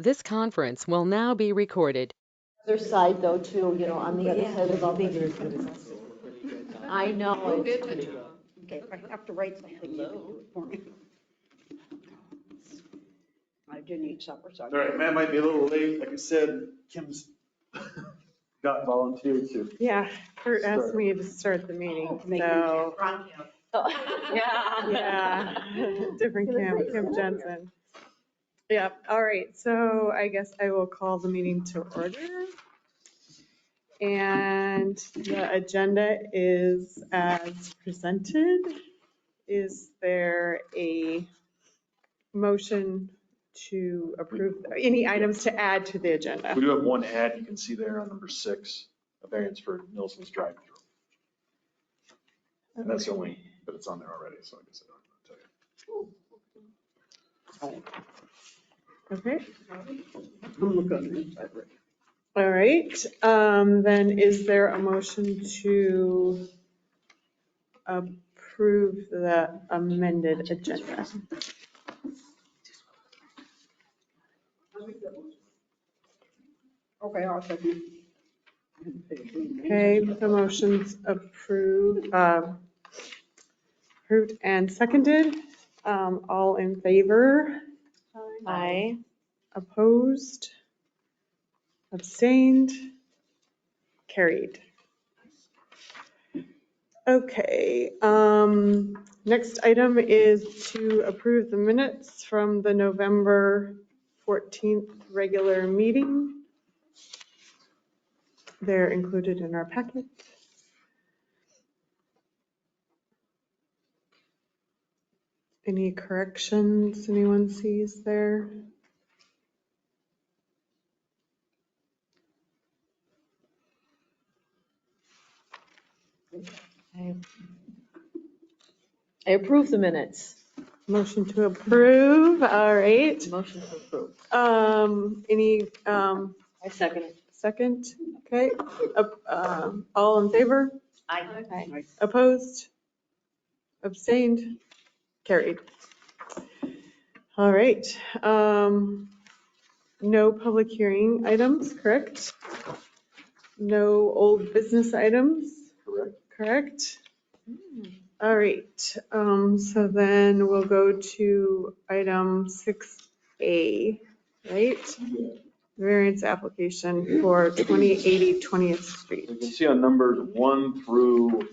This conference will now be recorded. Other side though too, you know, on the other side of the big. I know. Okay, if I have to write something, you can do it for me. I didn't eat supper, so. All right, Matt might be a little late. Like I said, Kim's got volunteered to. Yeah, Kurt asked me to start the meeting, so. Yeah, different Kim Jensen. Yeah, all right, so I guess I will call the meeting to order. And the agenda is as presented. Is there a motion to approve, any items to add to the agenda? We do have one ad you can see there on number 6, a variance for Nilson's drive-through. And that's the only, but it's on there already, so I guess I don't have to tell you. Okay, I'm looking on the inside, right? all right, then is there a motion to approve the amended agenda? Okay, I'll second. Okay, the motion's approved, approved and seconded. All in favor? Aye. Opposed? Abstained? Carried. Okay, next item is to approve the minutes from the November 14th regular meeting. They're included in our packet. Any corrections anyone sees there? I approve the minutes. Motion to approve, all right. Motion to approve. Any I second it. second? Okay, all in favor? Aye. Opposed? Abstained? Carried. All right, no public hearing items, correct? No old business items? Correct. Correct? All right, so then we'll go to item 6A, right? Variance application for 2080 20th Street. You can see on numbers 1 through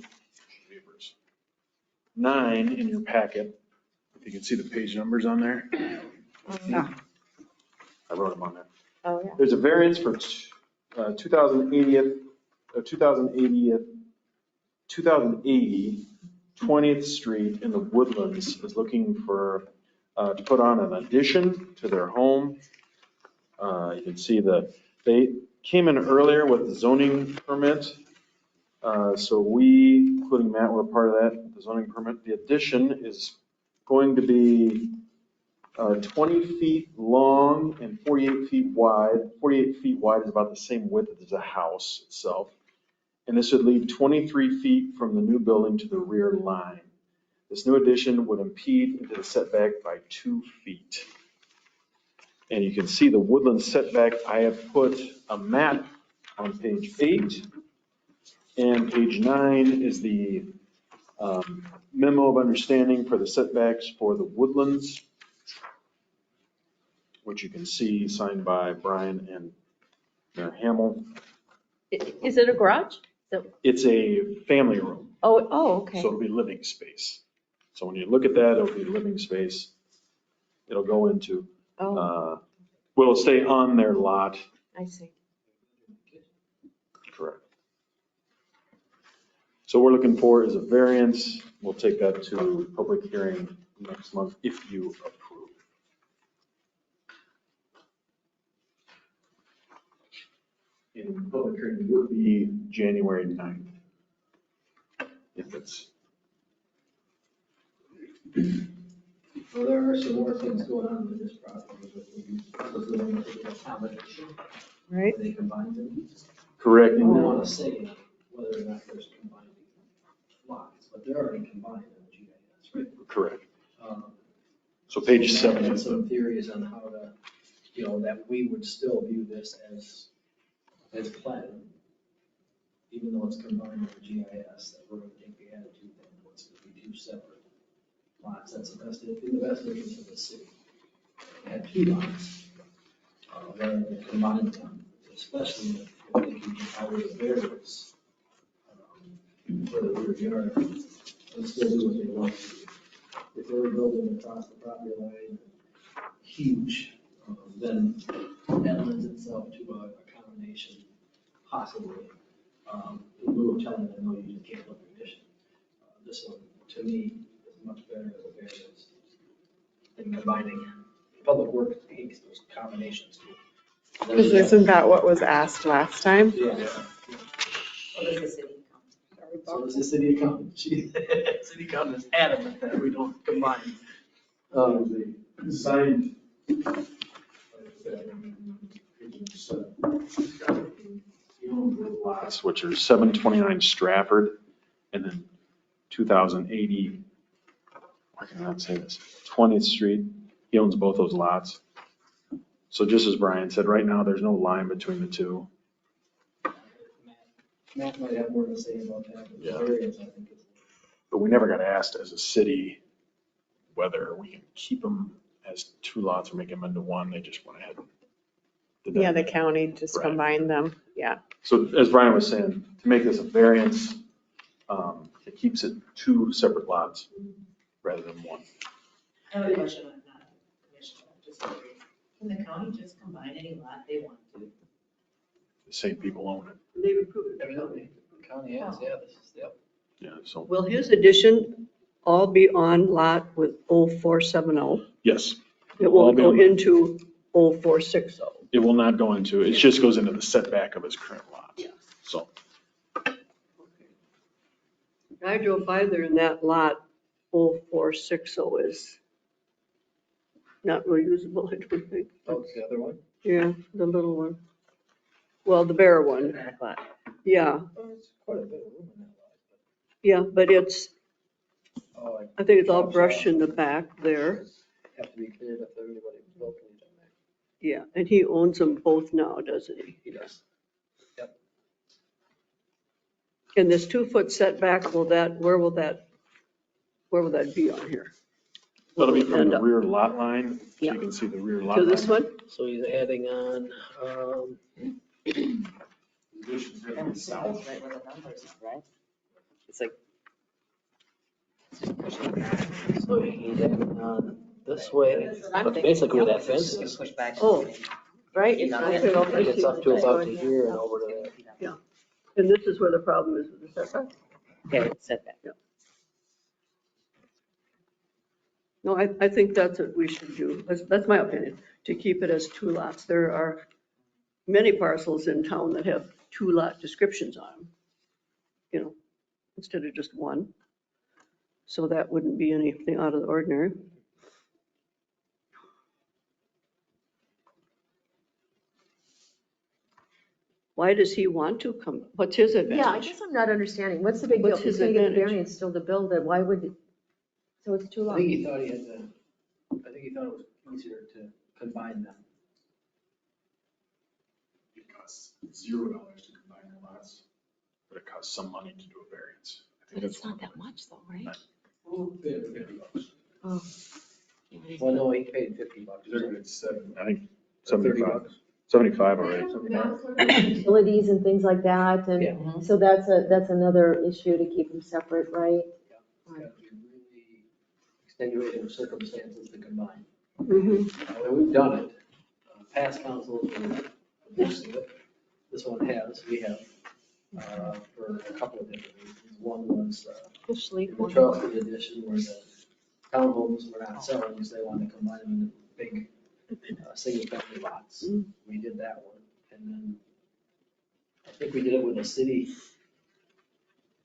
9 in your packet. If you can see the page numbers on there. Yeah. I wrote them on there. Oh, yeah. There's a variance for 2080 20th Street in the Woodlands is looking for, to put on an addition to their home. You can see that they came in earlier with the zoning permit. So we, including Matt, were a part of that, the zoning permit. The addition is going to be 20 feet long and 48 feet wide. 48 feet wide is about the same width as the house itself. And this would leave 23 feet from the new building to the rear line. This new addition would impede into the setback by 2 feet. And you can see the woodland setback. I have put a map on page 8. And page 9 is the memo of understanding for the setbacks for the woodlands, which you can see signed by Brian and Mayor Hamill. Is it a garage? It's a family room, Oh, okay. so it'll be living space. So when you look at that, it'll be living space. It'll go into, Oh, will stay on their lot. I see. Correct. So we're looking for is a variance. We'll take that to public hearing next month if you approve. And public hearing would be January 9th. If it's. Well, there are some more things going on with this property, but we supposed to make a combination. Right. They combine them. Correct. I don't want to say whether or not there's combining lots, but they're already combined in the GIS, right? Correct. So page So Matt 7. had some theories on how to that we would still view this as plat, even though it's combined with GIS, that we're going to take the attitude that it's going to be two separate lots. That's the best, in the best interest of the city. Had two lots, rather than combine them, especially if they can get out of the variance for the rear yard, and still do what they want to do. If they were building across the property line, huge, then that lends itself to a combination, possibly, in lieu of telling them, no, you just can't look condition. This one, to me, is much better as a variance than combining. Public Works takes those combinations too. Because isn't that what was asked last time? Yeah. So is the city accountant. City accountant is adamant that we don't combine. Signed. Lots, which are 729 Stratford, and then 2080, I cannot say this, 20th Street. He owns both those lots. So just as Brian said, right now, there's no line between the two. Matt might have more to say about that. But the Yeah. variance, I think, is. But we never got asked as a city whether we can keep them as two lots or make them into one. They just went ahead and did that. Yeah, the county just Right. combined them, yeah. So as Brian was saying, to make this a variance, it keeps it two separate lots rather than one. I have a question on that, Commissioner, just wondering, can the county just combine any lot they want to? The same people own it. They've approved it. Evidently, the county has, yeah, this is, yep. Yeah, so, Will his addition all be on lot with 0470? yes, It All won't be go on- into 0460? it will not go into, it just goes into the setback of his current lot. Yeah. So, I drove by there and that lot 0460 is not reusable, I don't think. Oh, it's the other one? Yeah, the little one. Well, the bare one, Back lot. yeah, Oh, it's quite a bit of room in that yeah, but it's, lot. Oh, I think it's all brush in the back there. have to be cleared if everybody built anything there. Yeah, and he owns them both now, doesn't he? He does. And this 2-foot setback, where will that be on here? that'll be from End the up rear lot line, so Yeah. you can see the rear lot To line. this one? So he's adding on, Addition's gonna be That's south. right where the numbers are, right? It's like. so he's adding on this way, That's what I'm but thinking. basically where that Yep. fence Just is. Push back. Oh, right? You know, Okay, it's over. I It gets see. up to about to here and over to there. Yeah. And this is where the problem is with the setback? Okay, setback. No, I think that's what we should do. That's my opinion, to keep it as 2 lots. There are many parcels in town that have 2 lot descriptions on them, instead of just one. So that wouldn't be anything out of the ordinary. Why does he want to come? What's his Yeah, I advantage? guess I'm not understanding. What's the big deal? What's He's his gonna get the advantage? variance still to build it. Why would, so it's too I long. think he thought he had to, I think he thought it was easier to combine them. It costs $0 to combine the lots, but it costs some money to do a variance. I think But it's that's not that much though, right? $50. Oh. Well, no, he paid $50. I think 30 75, bucks. 75 already. Utilities and things like that, Yeah. and so that's another issue to keep them separate, right? It's gotta be really extenuating circumstances to combine. Mhm. And we've done it. Past councils have against it. This one has, we have, for a couple of different reasons. One was the Charleston edition where the townhomes were not selling, so they wanted to combine them into big, single family lots. We did that one. And then I think we did it with a city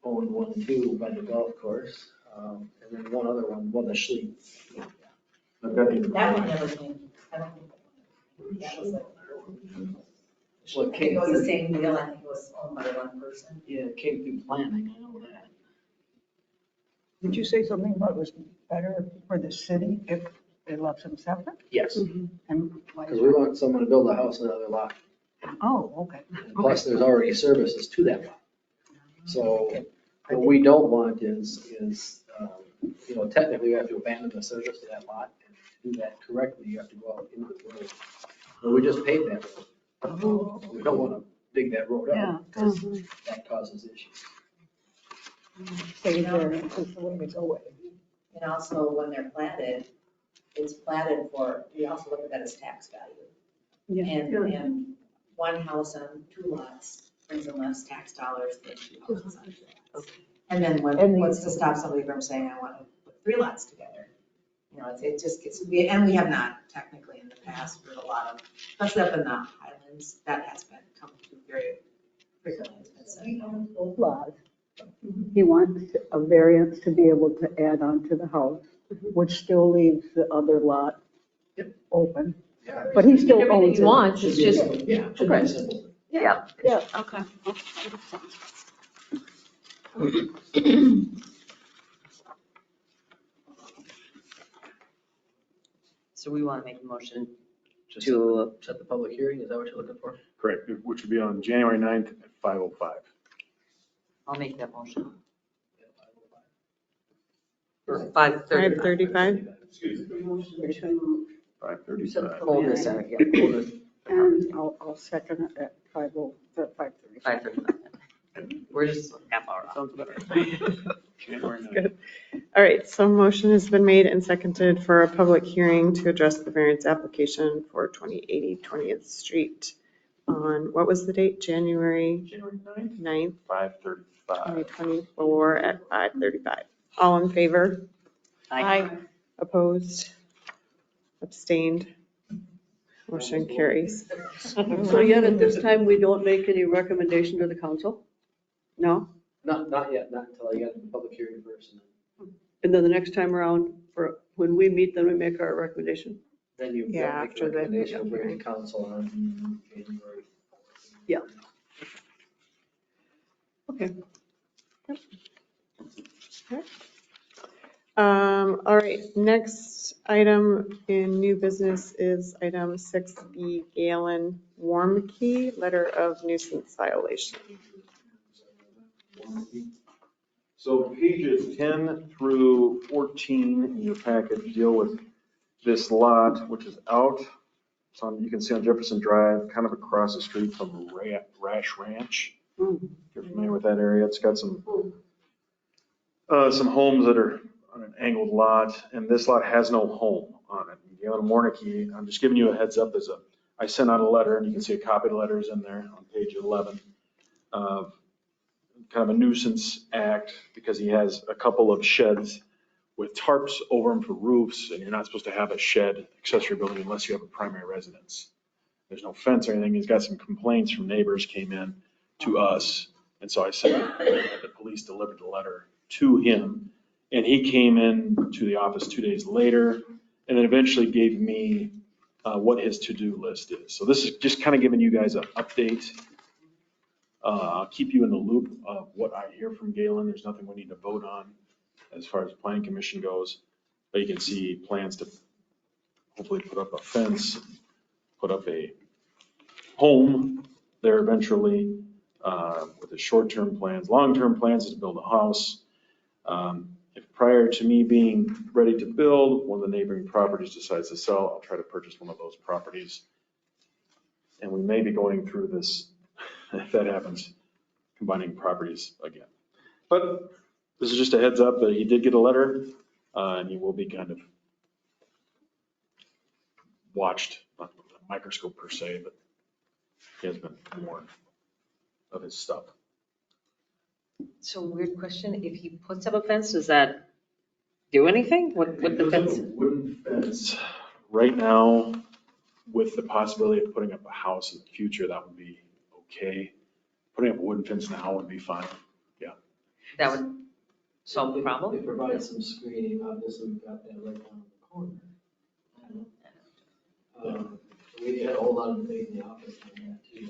owned one too by the golf course. And then one other one, the Schleet. I've got the That one never came. I don't think that was like. Well, it It came was the through, same deal, I think it was owned by one person. yeah, it came through planning, I know that. Did you say something about it was better for the city if They love some seven? Yes, And why because is we that? want someone to build a house on another lot. Oh, okay. And plus, there's already services to that lot. So what we don't want is, technically we have to abandon the service to that lot. And to do that correctly, you have to go out into the road. Well, we just paved that road. We don't want to dig that road Yeah. up because that causes issues. Say variance is the way to go with it. And also, when they're platted, it's platted for, we also look at that as tax value. And one house on 2 lots brings in less tax dollars than 2 houses on 2 lots. And then what's to stop somebody from saying, I want to put 3 lots together? It just gets, and we have not technically in the past with a lot of, especially up in the Highlands, that has been come to very frequently. It's been said. Lot. He wants a variance to be able to add on to the house, which still leaves the other lot open. Yeah. But he still Everything owns he it. wants, it's Should be just, simple. Yeah, should be simple. yeah. Yeah. Okay. So we want to make a motion Just to, set the public hearing, is that what you're looking for? Correct, which would be on January 9th at 5:05. I'll make that motion. Or 5:30. 5:35? You said 5:35. Hold this, preliminary. yeah, hold it, And I'll second it at 5:35. 5:35. We're just half hour off. Sounds better. January 9th. Good. All right, so motion has been made and seconded for a public hearing to address the variance application for 2080 20th Street on, what was the date? January January 9th, 9th, 5:35. 2024 at 5:35. All in favor? Aye. Opposed? Abstained? Motion carries. So yet at this time, we don't make any recommendation to the council? No? Not yet, not until I get the public hearing first, and And then the next time around, for when we meet, then we make our recommendation? then you Yeah, make after a the recommendation, public bring it hearing. to council on January 4th. Yeah. Okay. All right, next item in new business is item 6B, Galen Warmke, letter of nuisance violation. So pages 10 through 14 in your package deal with this lot, which is out. It's on, you can see on Jefferson Drive, kind of across the street from Rash Ranch. If you're familiar with that area, it's got some homes that are on an angled lot, and this lot has no home on it. Galen Warnicki, I'm just giving you a heads up, I sent out a letter, and you can see a copy of the letters in there on page 11. Kind of a nuisance act because he has a couple of sheds with tarps over them for roofs, and you're not supposed to have a shed accessory building unless you have a primary residence. There's no fence or anything. He's got some complaints from neighbors came in to us, and so I said the police delivered the letter to him, and he came in to the office 2 days later, and then eventually gave me what his to-do list is. So this is just kind of giving you guys an update. I'll keep you in the loop of what I hear from Galen. There's nothing we need to vote on as far as planning commission goes. But you can see plans to hopefully put up a fence, put up a home there eventually with the short-term plans. Long-term plans is to build a house. If prior to me being ready to build, one of the neighboring properties decides to sell, I'll try to purchase one of those properties. And we may be going through this, if that happens, combining properties again. But this is just a heads up that he did get a letter, and he will be kind of watched, not with a microscope per se, but he has been warned of his stuff. So weird question, if he puts up a fence, does that do anything? What the There's fence? a wooden fence. Right now, with the possibility of putting up a house in the future, that would be okay. Putting up a wooden fence now would be fine. That would solve the They problem? provide some screening, obviously, we've got that right down in the corner. We had a whole lot of debate in the office on that too.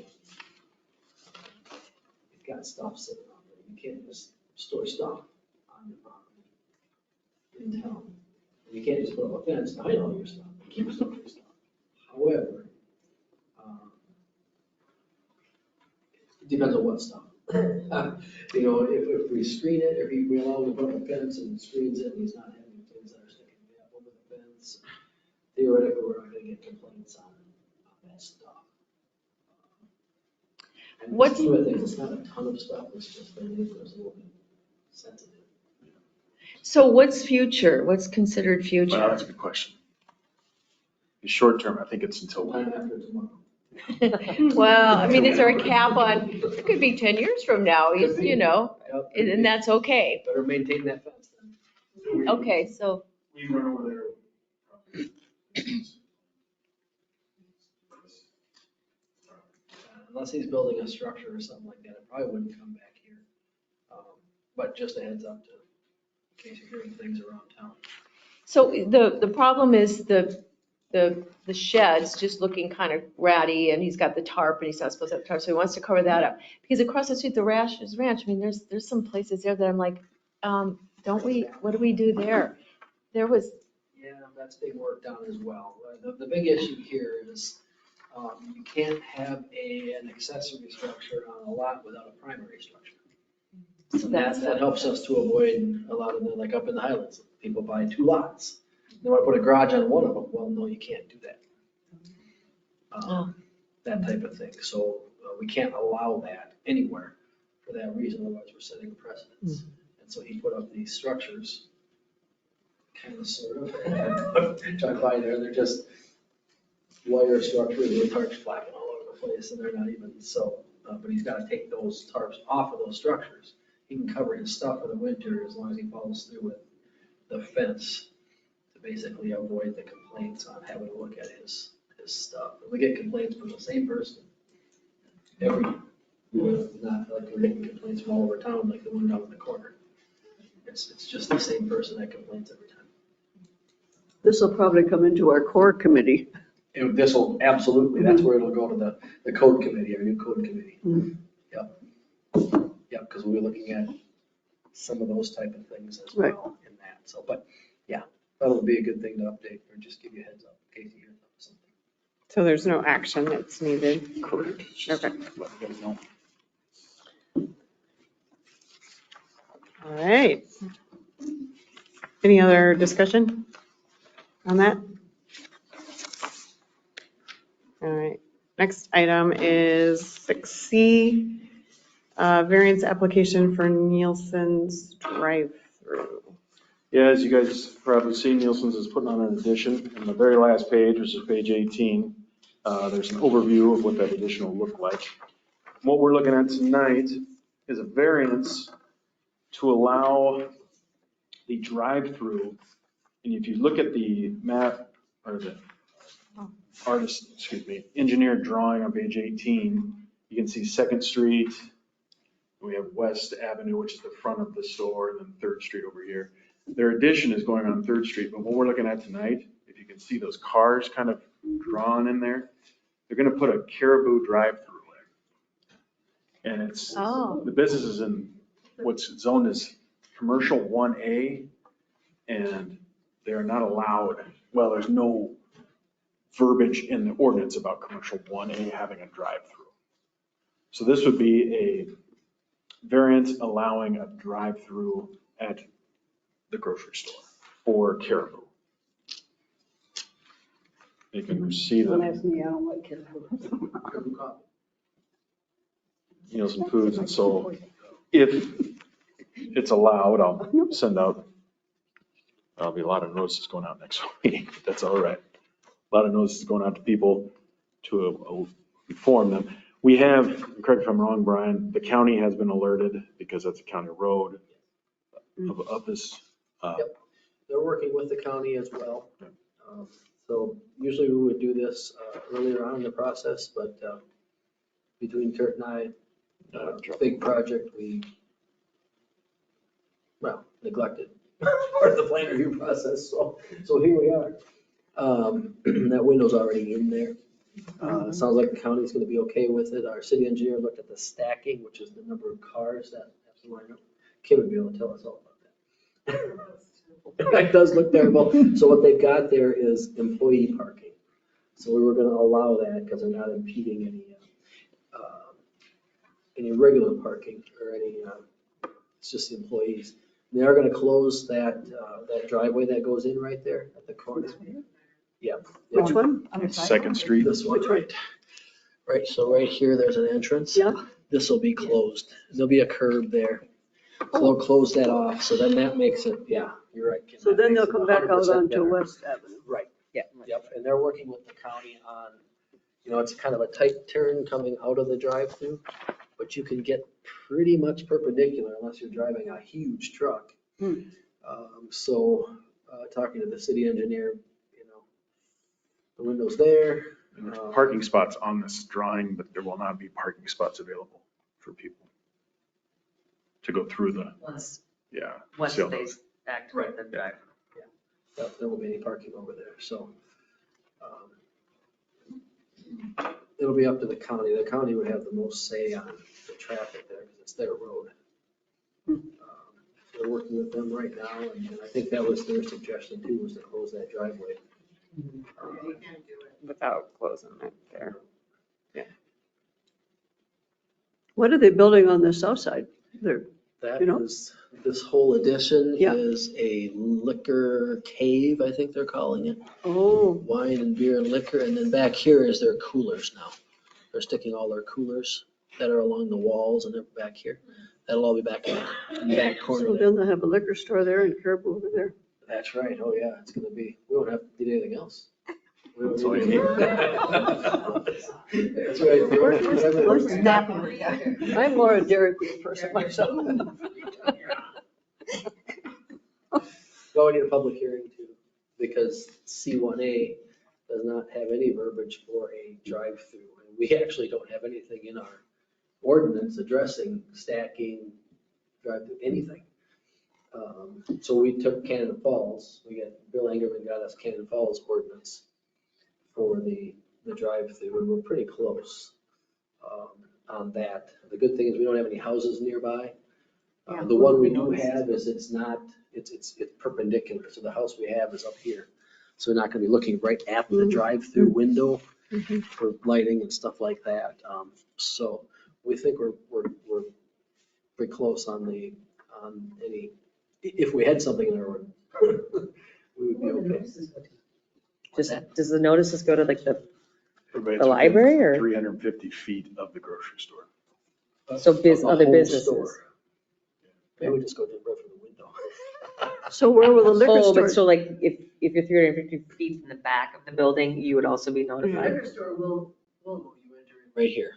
You've got stuff sitting out there, you can't just store stuff on your property in town. You can't just put up a fence behind all your stuff, keep some of your stuff. However, it depends on what stuff. You know, if we screen it, if we allow him to put up a fence and screens it, and he's not having things that are sticking over the fence, theoretically, we're not gonna get complaints on that stuff. And What's- some of the things, it's not a ton of stuff, it's just that it was a little bit sensitive. So what's future? What's considered Well, future? that's a good question. The short term, I think it's until Sometime after tomorrow. Well, I mean, is there a cap on, it could be 10 years from now, Could be. you know, Yep. and that's okay. Better maintain that fence then. Okay, so, We run over there. Unless he's building a structure or something like that, it probably wouldn't come back here. But just a heads up to, in case you're hearing things around town. so the problem is the shed's just looking kind of ratty, and he's got the tarp, and he's not supposed to have tarp, so he wants to cover that up. Because across the street, the Rash's Ranch, I mean, there's some places there that I'm like, don't we, what do we do there? There was, Yeah, that's being worked on as well. The big issue here is, you can't have an accessory structure on a lot without a primary structure. so And that's, that helps us to avoid a lot of the, like up in the Highlands, people buy 2 lots. They want to put a garage on one of them. Well, no, you can't do that. That type of thing. So we can't allow that anywhere for that reason, otherwise we're setting a precedence. And so he put up these structures, kind of sort of, drive by there, they're just wire structures with tarps flapping all over the place, and they're not even so, but he's got to take those tarps off of those structures. He can cover his stuff for the winter as long as he follows through with the fence to basically avoid the complaints on having to look at his stuff. We get complaints from the same person every year, not like we're getting complaints from all over town, like the one down in the corner. It's just the same person that complains every time. This will probably come into our core committee. This will, absolutely, that's where it'll go to the code committee, our new code committee. Mhm. Yep. Yep, because we're looking at some of those type of things as Right. well in that. So, but yeah, that'll be a good thing to update or just give you a heads up in case you hear something. So there's no action that's needed. Correct. Okay. Let you guys know. All right. Any other discussion on that? All right. Next item is 6C, variance application for Nielsen's drive-through. Yeah, as you guys probably see, Nielsen's is putting on an addition. On the very last page, which is page 18, there's an overview of what that addition will look like. What we're looking at tonight is a variance to allow the drive-through. And if you look at the map, or the engineered drawing on page 18, you can see 2nd Street. We have West Avenue, which is the front of the store, and then 3rd Street over here. Their addition is going on 3rd Street, but what we're looking at tonight, if you can see those cars kind of drawn in there, they're gonna put a Caribou drive-through there. And it's, Oh. the business is in what's zoned as commercial 1A, and they're not allowed, well, there's no verbiage in the ordinance about commercial 1A having a drive-through. So this would be a variance allowing a drive-through at the grocery store for Caribou. You can see Don't the ask me, I don't like caribou. Nielsen Foods, and so if it's allowed, I'll send out, there'll be a lot of notices going out next week, but that's all right. A lot of notices going out to people to inform them. We have, correct me if I'm wrong, Brian, the county has been alerted because that's a county road of this. Yep. They're working with the county as well. So usually we would do this earlier on in the process, but between Kurt and I, big project, we, well, neglected part of the plan review process. So here we are. That window's already in there. It sounds like the county's gonna be okay with it. Our city engineer looked at the stacking, which is the number of cars that have to line up. Kim would be able to tell us all about that. It does look terrible. So what they've got there is employee parking. So we were gonna allow that because they're not impeding any regular parking or any, it's just the employees. They are gonna close that driveway that goes in right there at the corner. Yeah. Which one? Second Street. This one, Which one? right. Right, so right here, there's an entrance. Yeah. This will be closed. There'll be a curb there. So they'll close that off, so then that makes it, yeah, you're right, Kim, So that then makes they'll it come back out 100% onto better. West Avenue. Right, Yeah. yep, and they're working with the county on, it's kind of a tight turn coming out of the drive-through, but you can get pretty much perpendicular unless you're driving a huge truck. So, talking to the city engineer, the window's there. And there's parking spots on this drawing, but there will not be parking spots available for people to go through the, Once see all they those. back toward the drive. Yep, there won't be any parking over there, so. It'll be up to the county. The county would have the most say on the traffic there because it's their road. We're working with them right now, and I think that was their suggestion too, was to close that driveway. Without closing it there. What are they building on the south side? They're, That You know? is, this whole addition Yeah. is a liquor cave, I think they're calling it. oh, Wine and beer and liquor, and then back here is their coolers now. They're sticking all their coolers that are along the walls and they're back here. That'll all be back in the back corner so there. then they'll have a liquor store there and curb over there. That's right, oh yeah, it's gonna be, we don't have to do anything else. We don't That's all you need- That's right. I'm more a Dairy Queen person myself. Well, we need a public hearing too, because C1A does not have any verbiage for a drive-through. And we actually don't have anything in our ordinance addressing stacking, drive-through, anything. So we took Cannon Falls, Bill Engerman got us Cannon Falls ordinance for the drive-through, and we're pretty close on that. The good thing is we don't have any houses nearby. The one we do have is it's perpendicular, so the house we have is up here. So we're not gonna be looking right at the drive-through window for lighting and stuff like that. So we think we're pretty close on any, if we had something in our ordinance, we would be okay. Does the notices go to like the Everybody's library, or? 350 feet of the grocery store. So Of the other whole businesses? store. They would just go right from the window. So where will the liquor Oh, store? but so like if you're 350 feet from the back of the building, you would also be notified? Liquor store will, Right here.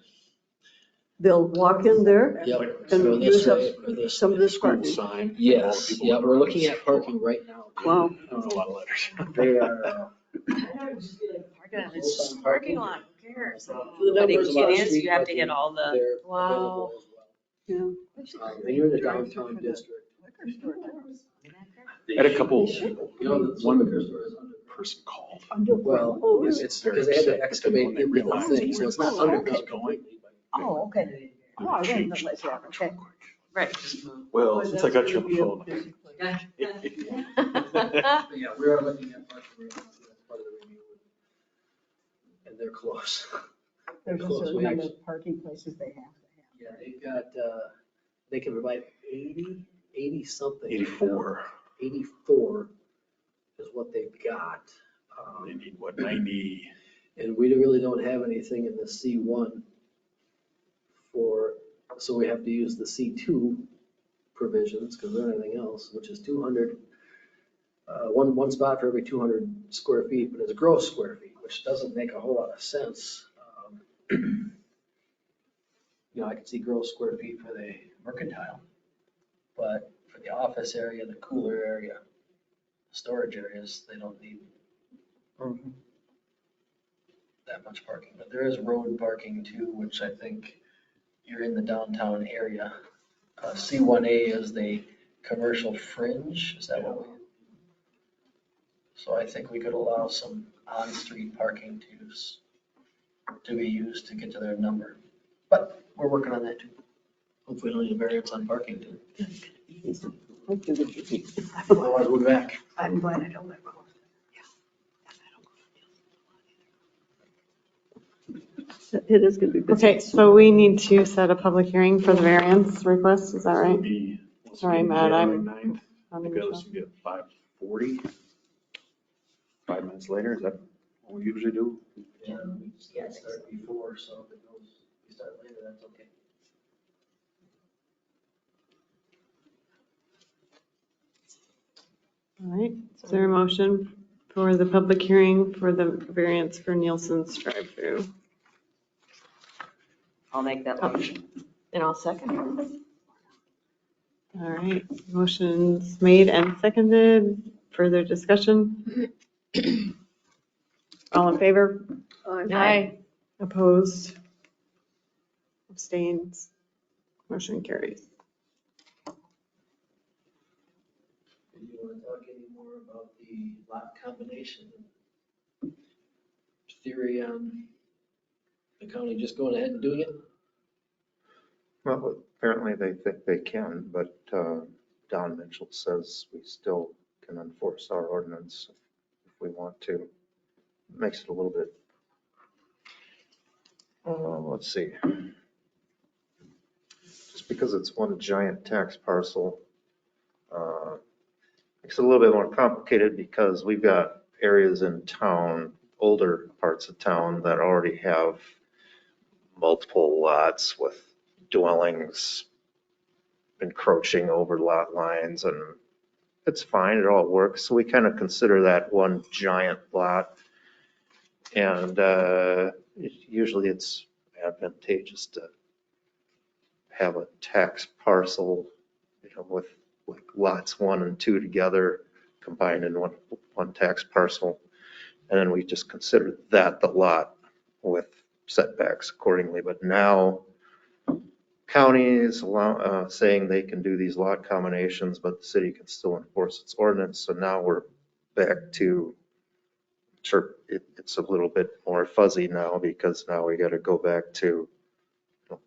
They'll walk in there Yep. and Go this use up way or this some of way. this School parking. sign. Yes, People yeah, with we're their looking own at parking right now. Wow. A lot of letters. They are. It's just a parking lot, who cares? The But numbers it of our is, street you have to parking, hit all the, they're Wow. available as well. Yeah. And you're in the downtown district. Had a couple, One liquor store is under. person called. Well, Oh, it's because they had to excavate into the thing, so it's not Where underground it's going. completely. Oh, okay. Oh, I didn't know that, yeah, okay. right, just move. Well, since I got you on the phone. But yeah, we are looking at parking right now, so that's part of the review. And they're close. There's a Close, certain we number actually- of parking places they have to have. Yeah, they've got, they can provide 80 something. 84. 84 is what they've got. They need what, 90? And we really don't have anything in the C1 so we have to use the C2 provisions because there's anything else, which is 200, one spot for every 200 square feet, but it's gross square feet, which doesn't make a whole lot of sense. I could see gross square feet for the mercantile, but for the office area, the cooler area, storage areas, they don't need that much parking. But there is road parking too, which I think you're in the downtown area. C1A is the commercial fringe, is that what we? So I think we could allow some on-street parking to be used to get to their number. But we're working on that too. Hopefully we don't need a variance on parking too. I figured you'd be. Otherwise, we'll be back. I'm glad I don't live close. It is going to be busy. Okay, so we need to set a public hearing for the variance request, is that right? Sorry, Matt, I'm I think that was gonna be at 5:40. 5 minutes later, is that what we usually do? Yeah, we start before, so if it goes, we start later, that's okay. All right, is there a motion for the public hearing for the variance for Nielsen's drive-through? I'll make that motion. And I'll second. All right, motion's made and seconded. Further discussion? All in favor? Aye. Opposed? Abstains? Motion carries. Do you want to talk any more about the lot combination? Theory on the county just going ahead and doing it? Well, apparently they think they can, but Don Mitchell says we still can enforce our ordinance if we want to. Makes it a little bit, let's see. Just because it's one giant tax parcel, makes it a little bit more complicated because we've got areas in town, older parts of town that already have multiple lots with dwellings encroaching over lot lines, and it's fine, it all works. So we kind of consider that one giant lot. And usually it's advantageous to have a tax parcel, with like lots 1 and 2 together combined in one tax parcel. And then we just consider that the lot with setbacks accordingly. But now counties saying they can do these lot combinations, but the city can still enforce its ordinance. So now we're back to, sure, it's a little bit more fuzzy now because now we got to go back to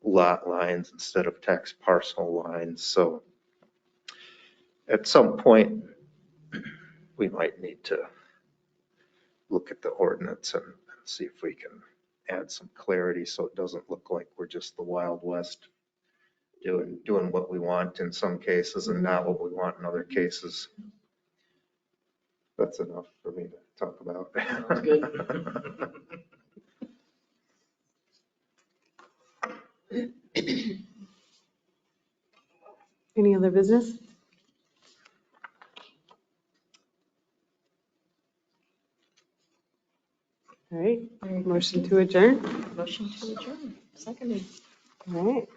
lot lines instead of tax parcel lines. So at some point, we might need to look at the ordinance and see if we can add some clarity so it doesn't look like we're just the Wild West doing what we want in some cases and not what we want in other cases. That's enough for me to talk about. Sounds good. Any other business? All right, motion to adjourn. Motion to adjourn. Seconded. All right,